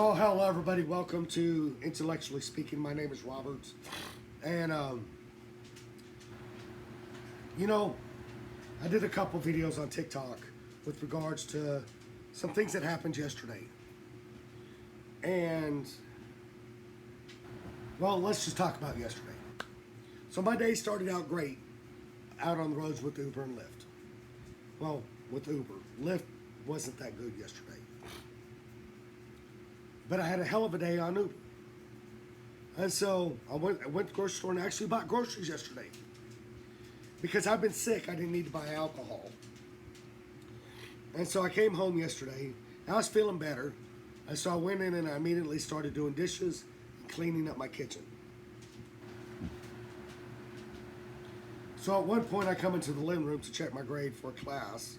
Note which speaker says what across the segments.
Speaker 1: Oh, hello, everybody. Welcome to Intellectually Speaking. My name is Robert. And, you know, I did a couple videos on TikTok with regards to some things that happened yesterday. And, well, let's just talk about yesterday. So my day started out great out on the roads with Uber and Lyft. Well, with Uber. Lyft wasn't that good yesterday. But I had a hell of a day on Uber. And so I went to the grocery store and actually bought groceries yesterday. Because I've been sick, I didn't need to buy alcohol. And so I came home yesterday. I was feeling better. And so I went in and I immediately started doing dishes and cleaning up my kitchen. So at one point I come into the living room to check my grade for a class.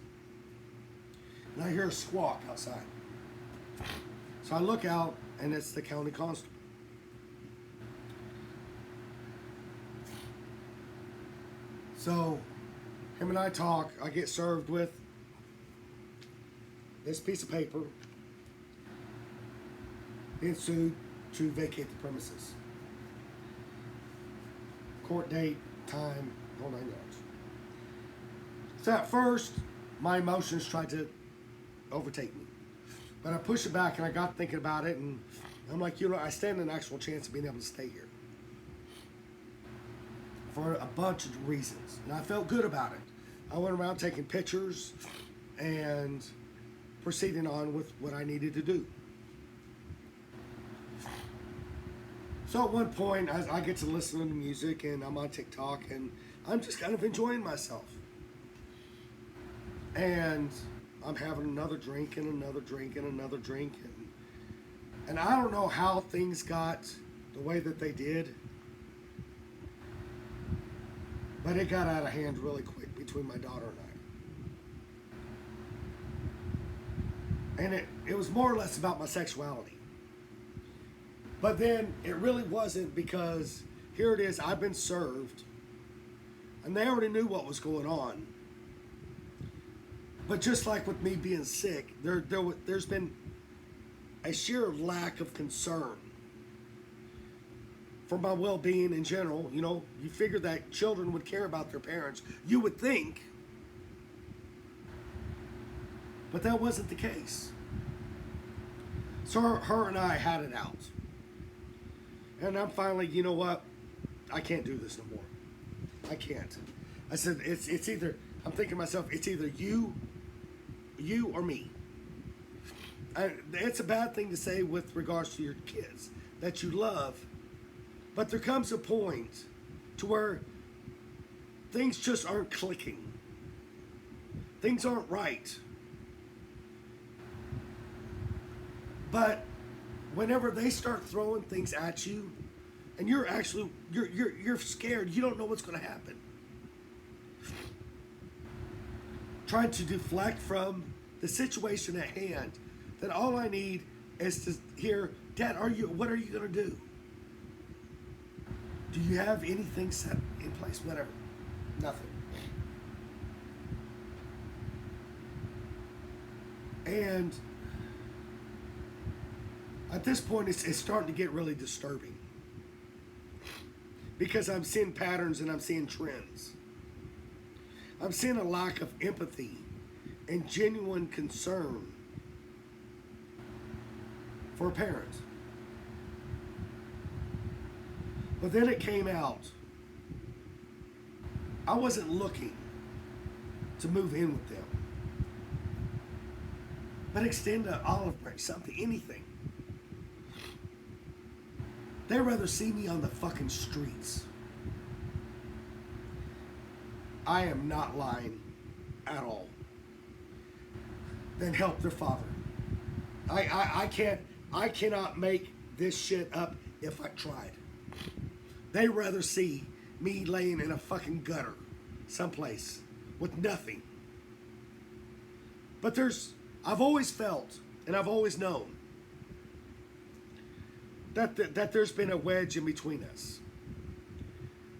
Speaker 1: And I hear a squawk outside. So I look out, and it's the county constable. So him and I talk. I get served with this piece of paper. Being sued to vacate the premises. Court date, time, whole 9 yards. So at first, my emotions tried to overtake me. But I pushed it back and I got thinking about it, and I'm like, I stand an actual chance of being able to stay here. For a bunch of reasons. And I felt good about it. I went around taking pictures and proceeding on with what I needed to do. So at one point, I get to listen to music and I'm on TikTok and I'm just kind of enjoying myself. And I'm having another drink and another drink and another drink. And I don't know how things got the way that they did. But it got out of hand really quick between my daughter and I. And it was more or less about my sexuality. But then it really wasn't, because here it is, I've been served. And they already knew what was going on. But just like with me being sick, there's been a sheer lack of concern for my well-being in general. You figure that children would care about their parents. You would think. But that wasn't the case. So her and I had it out. And I'm finally, you know what? I can't do this no more. I can't. I said, it's either, I'm thinking to myself, it's either you or me. It's a bad thing to say with regards to your kids that you love, but there comes a point to where things just aren't clicking. Things aren't right. But whenever they start throwing things at you, and you're scared, you don't know what's going to happen. Trying to deflect from the situation at hand, then all I need is to hear, Dad, what are you going to do? Do you have anything set in place? Whatever. Nothing. And at this point, it's starting to get really disturbing. Because I'm seeing patterns and I'm seeing trends. I'm seeing a lack of empathy and genuine concern for a parent. But then it came out. I wasn't looking to move in with them. But extend an olive branch, something, anything. They'd rather see me on the fucking streets. I am not lying at all. Than help their father. I cannot make this shit up if I tried. They'd rather see me laying in a fucking gutter someplace with nothing. But I've always felt and I've always known that there's been a wedge in between us.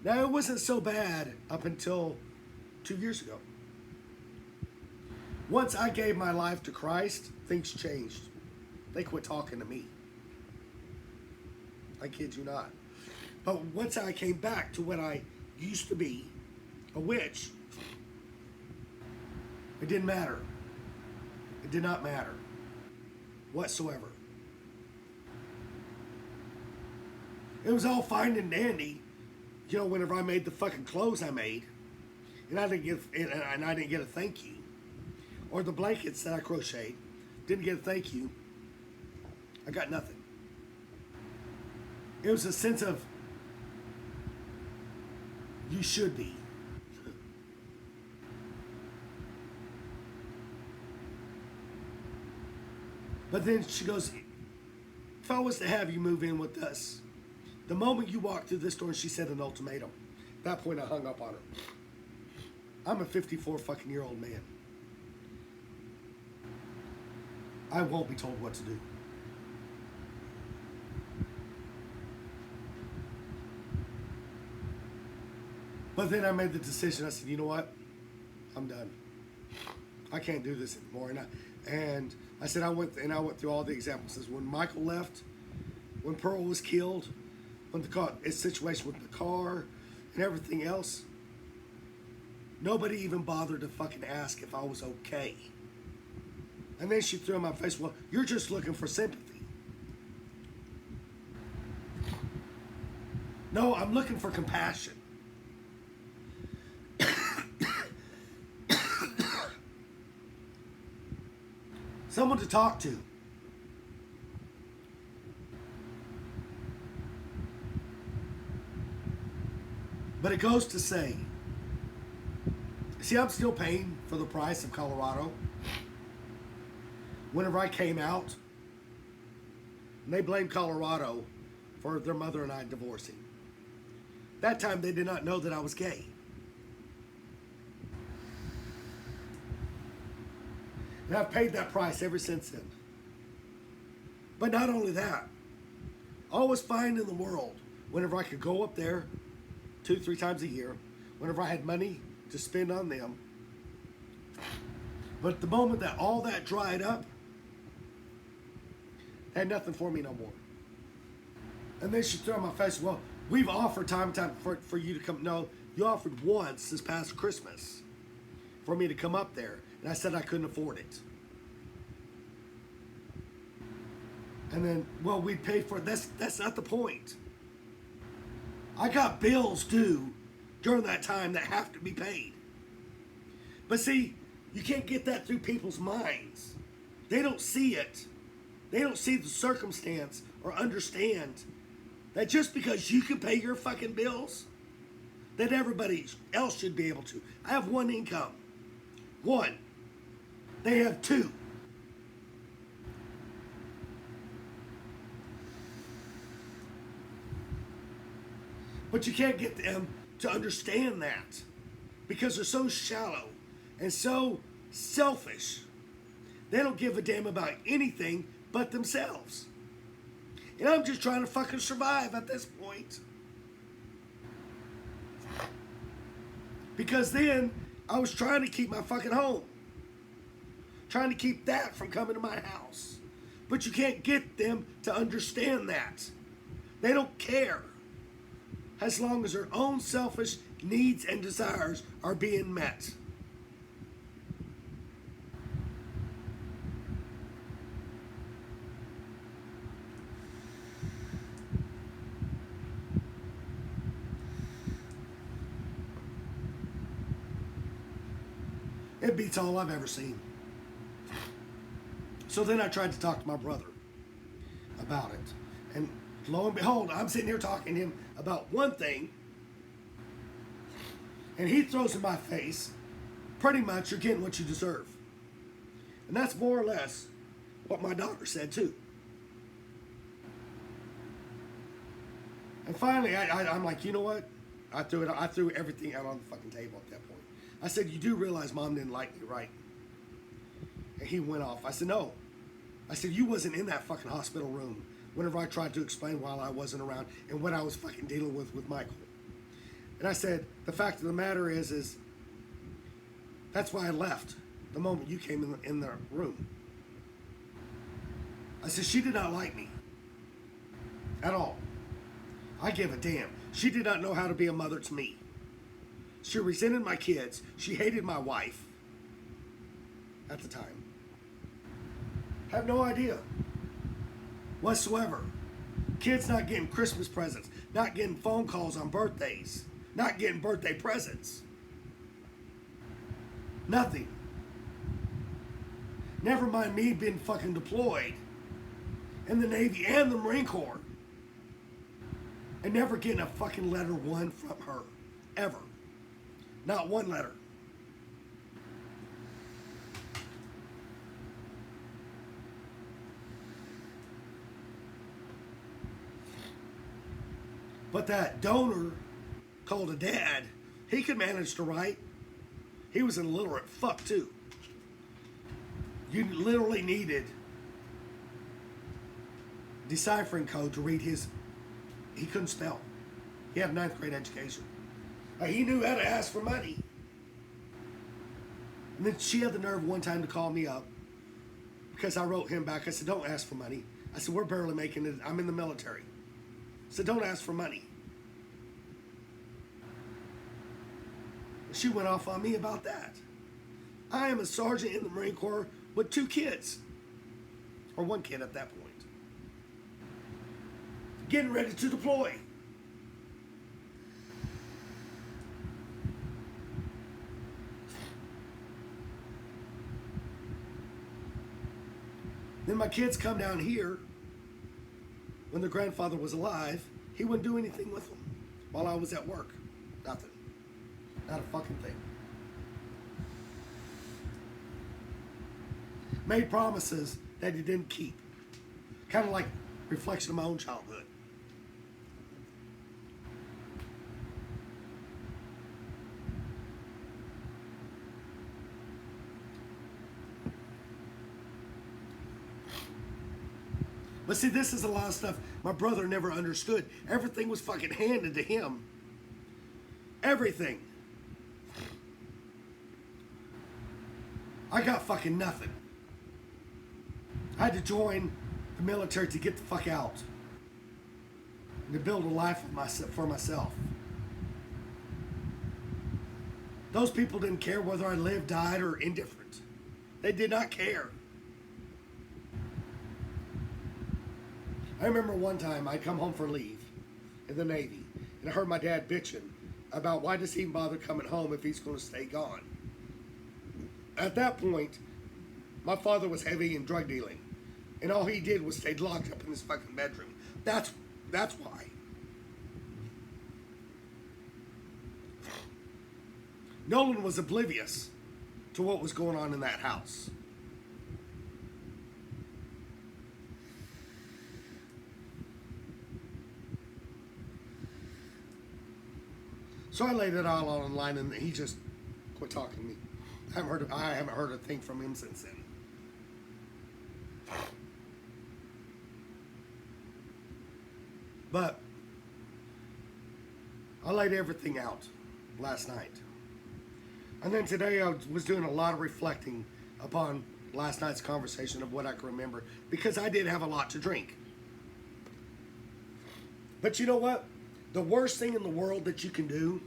Speaker 1: Now, it wasn't so bad up until 2 years ago. Once I gave my life to Christ, things changed. They quit talking to me. I kid you not. But once I came back to what I used to be, a witch, it didn't matter. It did not matter whatsoever. It was all fine and dandy, you know, whenever I made the fucking clothes I made, and I didn't get a thank you, or the blankets that I crocheted, didn't get a thank you. I got nothing. It was a sense of you should be. But then she goes, if I was to have you move in with us, the moment you walked through this door and she said an ultimatum, at that point I hung up on her. I'm a 54 fucking year old man. I won't be told what to do. But then I made the decision. I said, you know what? I'm done. I can't do this anymore. And I said, I went through all the examples. Says when Michael left, when Pearl was killed, when his situation with the car and everything else, nobody even bothered to fucking ask if I was okay. And then she threw in my face, well, you're just looking for sympathy. No, I'm looking for compassion. Someone to talk to. But it goes to say, see, I'm still paying for the price of Colorado. Whenever I came out, and they blamed Colorado for their mother and I divorcing. That time they did not know that I was gay. And I've paid that price ever since then. But not only that, all was fine in the world whenever I could go up there 2-3 times a year, whenever I had money to spend on them. But the moment that all that dried up, they had nothing for me no more. And then she threw in my face, well, we've offered time and time for you to come. No, you offered once this past Christmas for me to come up there. And I said I couldn't afford it. And then, well, we'd pay for it. That's not the point. I got bills due during that time that have to be paid. But see, you can't get that through people's minds. They don't see it. They don't see the circumstance or understand that just because you can pay your fucking bills, that everybody else should be able to. I have one income. One. They have two. But you can't get them to understand that because they're so shallow and so selfish. They don't give a damn about anything but themselves. And I'm just trying to fucking survive at this point. Because then I was trying to keep my fucking home. Trying to keep that from coming to my house. But you can't get them to understand that. They don't care. As long as their own selfish needs and desires are being met. It beats all I've ever seen. So then I tried to talk to my brother about it. And lo and behold, I'm sitting here talking to him about one thing, and he throws in my face, pretty much, you're getting what you deserve. And that's more or less what my doctor said too. And finally, I'm like, you know what? I threw everything out on the fucking table at that point. I said, you do realize Mom didn't like me, right? And he went off. I said, no. I said, you wasn't in that fucking hospital room whenever I tried to explain why I wasn't around and what I was fucking dealing with Michael. And I said, the fact of the matter is that's why I left the moment you came in the room. I said, she did not like me at all. I give a damn. She did not know how to be a mother to me. She resented my kids. She hated my wife at the time. Have no idea whatsoever. Kids not getting Christmas presents, not getting phone calls on birthdays, not getting birthday presents. Nothing. Never mind me being fucking deployed in the Navy and the Marine Corps and never getting a fucking letter one from her. Ever. Not one letter. But that donor called a dad, he could manage to write. He was an illiterate fuck too. You literally needed deciphering code to read his. He couldn't spell. He had a 9th grade education. He knew how to ask for money. And then she had the nerve one time to call me up because I wrote him back. I said, don't ask for money. I said, we're barely making it. I'm in the military. I said, don't ask for money. She went off on me about that. I am a sergeant in the Marine Corps with 2 kids. Or 1 kid at that point. Getting ready to deploy. Then my kids come down here. When their grandfather was alive, he wouldn't do anything with them while I was at work. Nothing. Not a fucking thing. Made promises that he didn't keep. Kind of like reflection of my own childhood. But see, this is a lot of stuff my brother never understood. Everything was fucking handed to him. Everything. I got fucking nothing. I had to join the military to get the fuck out. And to build a life for myself. Those people didn't care whether I lived, died, or indifferent. They did not care. I remember one time I come home for leave in the Navy, and I heard my dad bitching about why does he even bother coming home if he's going to stay gone. At that point, my father was heavy in drug dealing, and all he did was stay locked up in his fucking bedroom. That's why. Nolan was oblivious to what was going on in that house. So I laid it all online, and he just quit talking to me. I haven't heard a thing from him since then. But I laid everything out last night. And then today I was doing a lot of reflecting upon last night's conversation of what I can remember, because I did have a lot to drink. But you know what? The worst thing in the world that you can do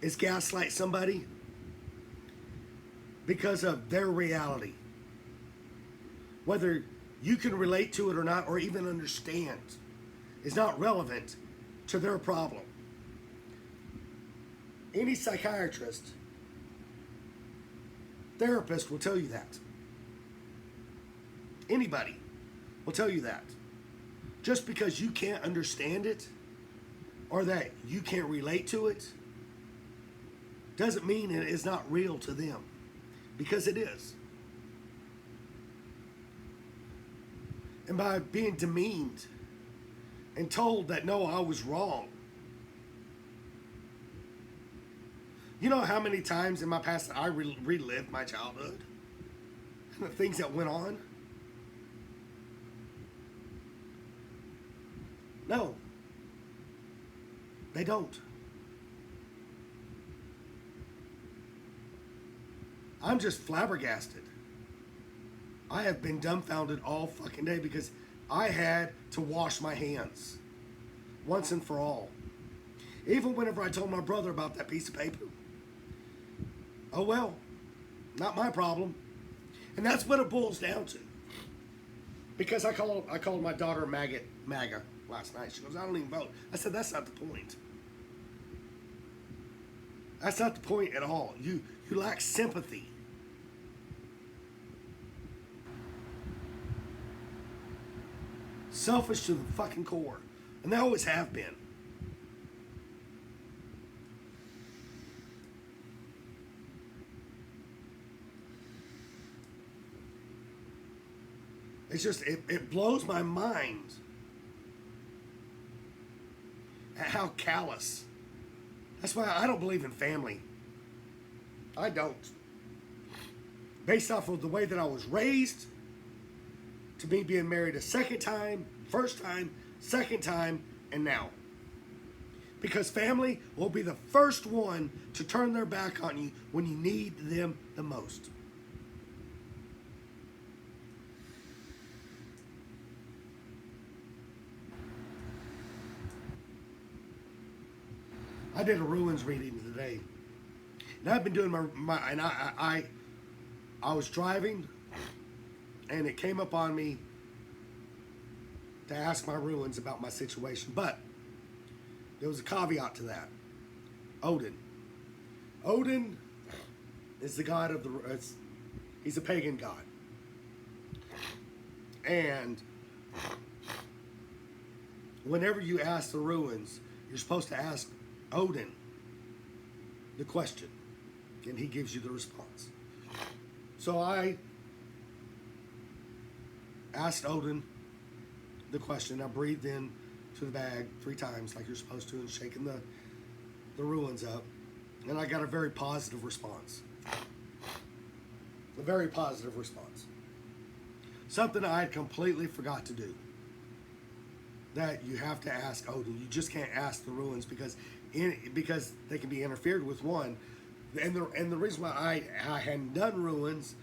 Speaker 1: is gaslight somebody because of their reality. Whether you can relate to it or not, or even understand, is not relevant to their problem. Any psychiatrist, therapist will tell you that. Anybody will tell you that. Just because you can't understand it, or that you can't relate to it, doesn't mean it is not real to them. Because it is. And by being demeaned and told that, no, I was wrong. You know how many times in my past that I relived my childhood? And the things that went on? No. They don't. I'm just flabbergasted. I have been dumbfounded all fucking day because I had to wash my hands. once and for all. Even whenever I told my brother about that piece of paper, oh well, not my problem. And that's what it boils down to. Because I called my daughter MAGA last night. She goes, I don't even vote. I said, that's not the point. That's not the point at all. You lack sympathy. Selfish to the fucking core. And they always have been. It's just, it blows my mind at how callous. That's why I don't believe in family. I don't. Based off of the way that I was raised, to me being married a second time, first time, second time, and now. Because family will be the first one to turn their back on you when you need them the most. I did a ruins reading today, and I've been doing I was driving, and it came up on me to ask my ruins about my situation, but there was a caveat to that. Odin is the god of he's a pagan god, and whenever you ask the ruins, you're supposed to ask Odin the question, and he gives you the response. So I asked Odin the question. I breathed in to the bag 3 times like you're supposed to, and shaking the ruins up, and I got a very positive response. A very positive response. Something I had completely forgot to do. That you have to ask Odin. You just can't ask the ruins because they can be interfered with, one. And the reason why I hadn't done ruins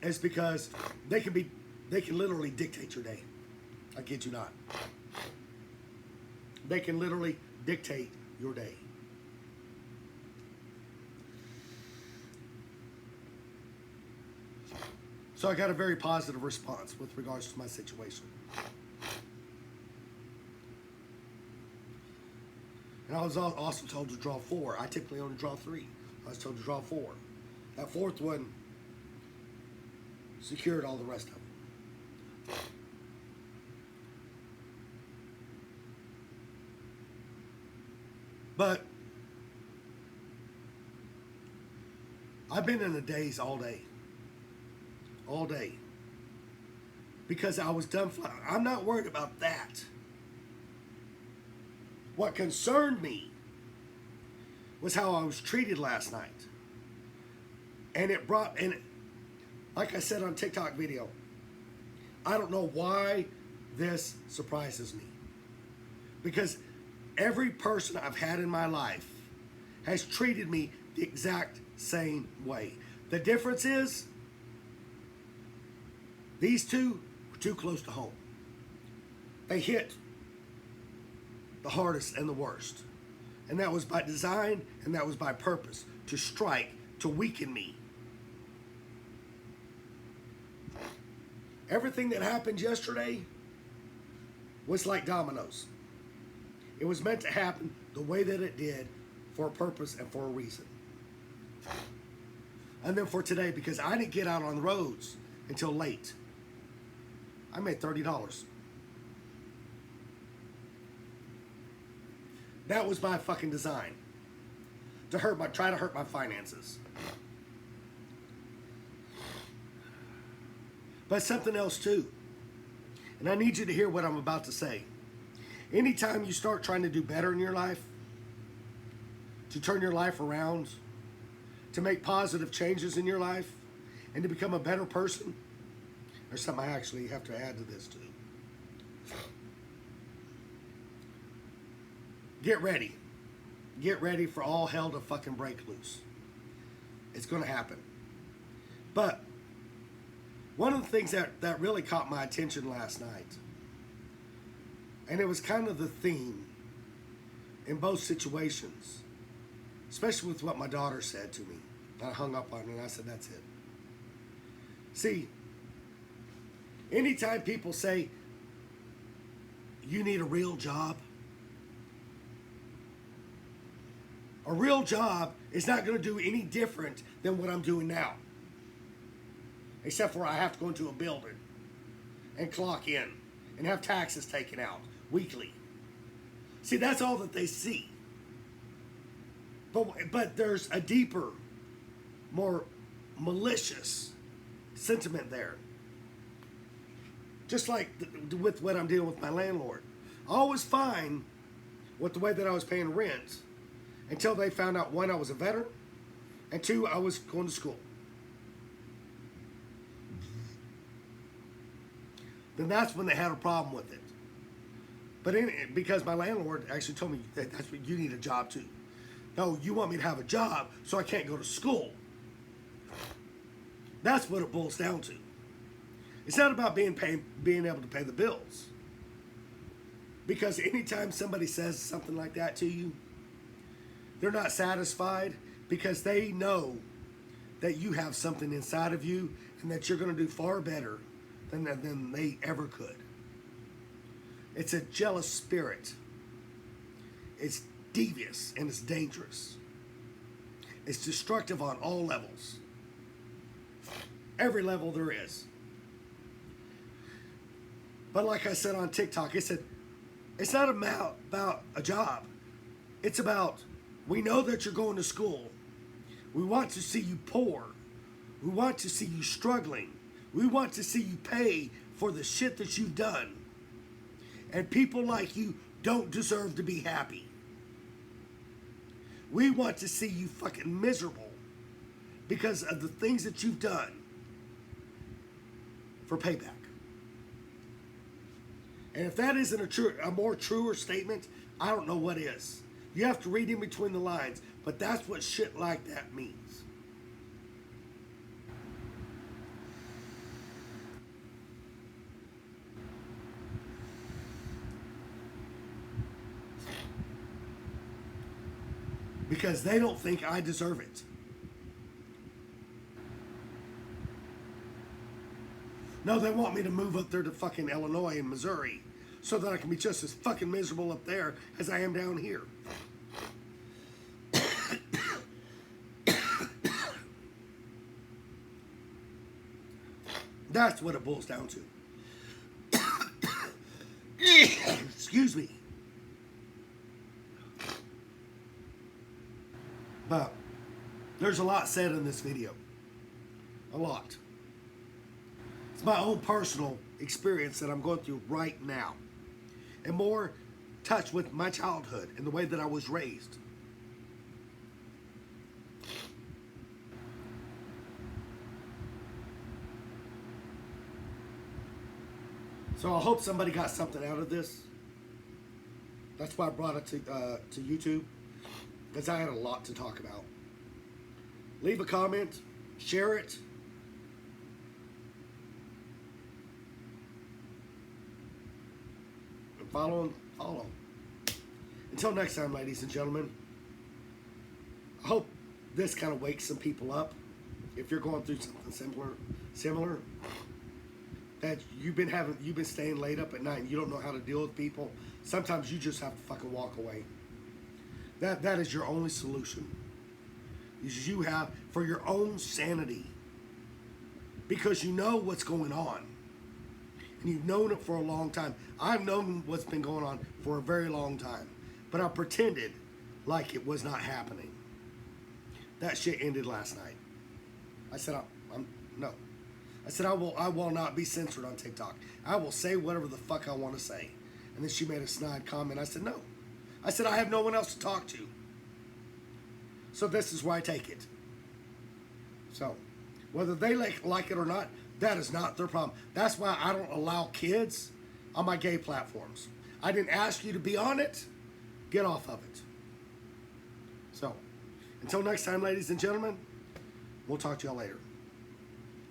Speaker 1: is because they can literally dictate your day. I kid you not. They can literally dictate your day. So I got a very positive response with regards to my situation. And I was also told to draw 4. I typically only draw 3. I was told to draw 4. That 4th one secured all the rest of them. But I've been in a daze all day. All day. Because I was done. I'm not worried about that. What concerned me was how I was treated last night. And like I said on TikTok video, I don't know why this surprises me. Because every person I've had in my life has treated me the exact same way. The difference is, these two were too close to home. They hit the hardest and the worst. And that was by design, and that was by purpose. To strike, to weaken me. Everything that happened yesterday was like dominoes. It was meant to happen the way that it did, for a purpose and for a reason. And then for today, because I didn't get out on the roads until late, I made $30. That was my fucking design. Try to hurt my finances. But something else too. And I need you to hear what I'm about to say. Anytime you start trying to do better in your life, to turn your life around, to make positive changes in your life, and to become a better person, there's something I actually have to add to this too. Get ready. Get ready for all hell to fucking break loose. It's going to happen. But one of the things that really caught my attention last night, and it was kind of the theme in both situations, especially with what my daughter said to me. I hung up on her and I said, that's it. See, anytime people say, you need a real job, a real job is not going to do any different than what I'm doing now. Except for I have to go into a building and clock in and have taxes taken out weekly. See, that's all that they see. But there's a deeper, more malicious sentiment there. Just like with what I'm dealing with my landlord. I was fine with the way that I was paying rent until they found out, one, I was a veteran, and two, I was going to school. Then that's when they had a problem with it. But because my landlord actually told me that that's what you need a job too. No, you want me to have a job so I can't go to school. That's what it boils down to. It's not about being able to pay the bills. Because anytime somebody says something like that to you, they're not satisfied because they know that you have something inside of you and that you're going to do far better than they ever could. It's a jealous spirit. It's devious and it's dangerous. It's destructive on all levels. Every level there is. But like I said on TikTok, I said, it's not about a job. It's about, we know that you're going to school. We want to see you poor. We want to see you struggling. We want to see you pay for the shit that you've done. And people like you don't deserve to be happy. We want to see you fucking miserable because of the things that you've done for payback. And if that isn't a more truer statement, I don't know what is. You have to read in between the lines, but that's what shit like that means. Because they don't think I deserve it. No, they want me to move up there to fucking Illinois and Missouri so that I can be just as fucking miserable up there as I am down here. That's what it boils down to. Excuse me. But there's a lot said in this video. A lot. It's my own personal experience that I'm going through right now. And more touch with my childhood and the way that I was raised. So I hope somebody got something out of this. That's why I brought it to YouTube. Because I had a lot to talk about. Leave a comment. Share it. And follow. Until next time, ladies and gentlemen. I hope this kind of wakes some people up. If you're going through something similar. That you've been staying late up at night and you don't know how to deal with people. Sometimes you just have to fucking walk away. That is your only solution. Is you have for your own sanity. Because you know what's going on. And you've known it for a long time. I've known what's been going on for a very long time. But I pretended like it was not happening. That shit ended last night. I said, no. I said, I will not be censored on TikTok. I will say whatever the fuck I want to say. And then she made a snide comment. I said, no. I said, I have no one else to talk to. So this is where I take it. So, whether they like it or not, that is not their problem. That's why I don't allow kids on my gay platforms. I didn't ask you to be on it. Get off of it. So, until next time, ladies and gentlemen, we'll talk to y'all later.